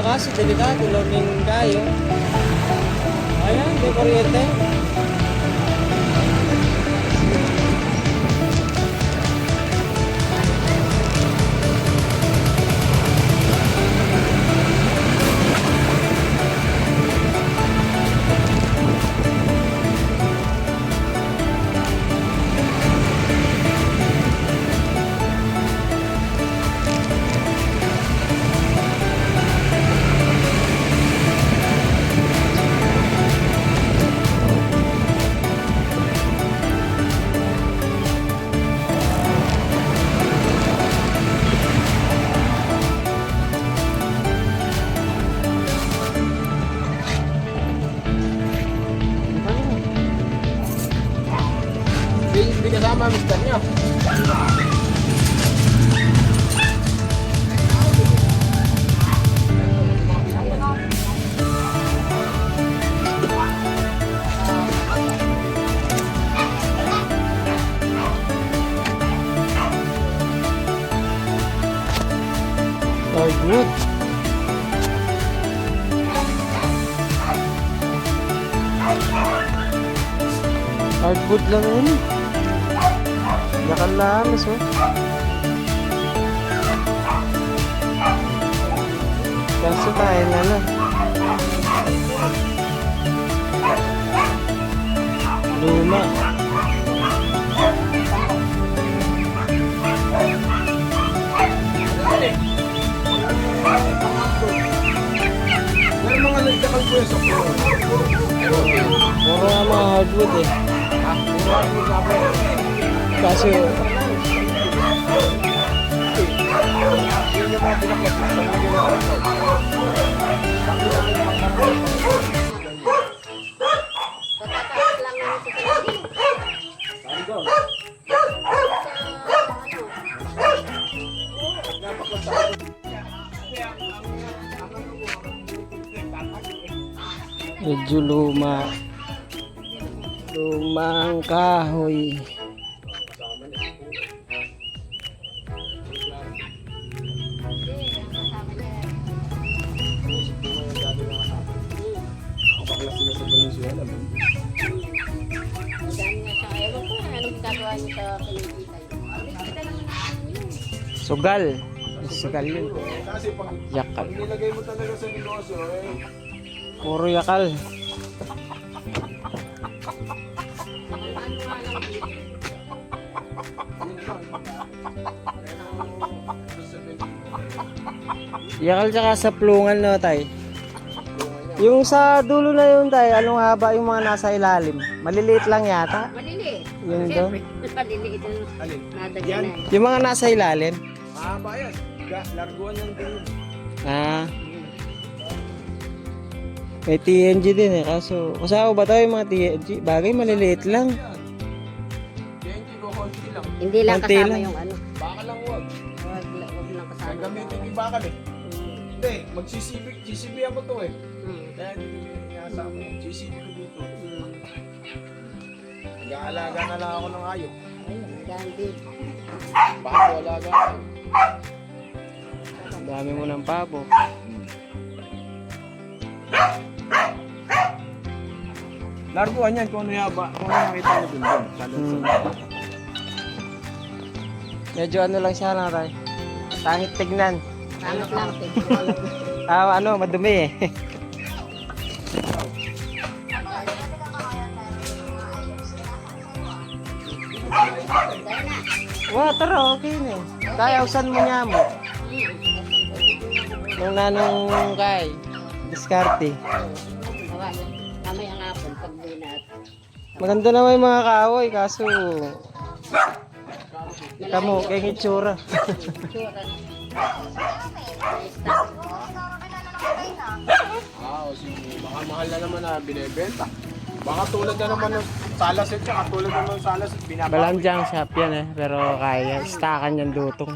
kasi delikado loading kayo. Ayan, may kuryente. Hindi kasama mister niya. Hardwood. Hardwood lang yun. Nakalamas oh. Kaso tayo na lang. Luma. May mga nagdakal po yung soklo. Puro nga mga hardwood eh. Kaso Yun yung mga pinakot. Patataas lang naman sa talabi. medyo luma. Lumang kahoy. Bakla sila sa Venezuela. Ang dami nga siya. Ewan ko anong ginagawa niyo sa Pilipinas. Kita naman natin yun. Sugal. Sugal yun. Kasi pag Yakal. nilagay mo talaga sa negosyo, Puro yakal. Yakal tsaka sa plungan no tay. Yung sa dulo na yun tay, anong haba yung mga nasa ilalim? Maliliit lang yata. Maliliit. Yun daw. Siyempre, maliliit yung alin? nadaganan. Yung mga nasa ilalim. Mahaba yan. Larguan yan din. Ah. May TNG din eh. Kaso, kasama ba tayo yung mga TNG? Bagay maliliit lang. TNG ko, konti lang. Hindi lang Konti kasama lang. yung ano. Baka lang huwag. Wag lang kasama. Gagamitin yung bakal eh. Hindi, magsisibig ako to eh. Kaya hindi ko inasama. Sisibig ko dito. Nag-aalaga na lang ako ng hayop. Ayun, gandhi. Baka wala ka. Ang dami mo ng pabo. Larguan yan kung ano yaba. Kung ano nakita mo dun dun. Medyo ano lang siya lang tayo. Tangit tignan. Pangit lang. Ano, madumi eh. Water okay na eh. Kaya usan mo niya mo. Nung nanong kay. Diskarte. Mamaya nga po, pag binat. Maganda naman yung mga kahoy, kaso kita mo, kaya itsura. Sige. Baka mahal na naman na binibenta. Baka tulad na naman ng salasit siya. Tulad naman ng salasit. Balanjang shop yan eh, pero kaya, stackan yung dutong.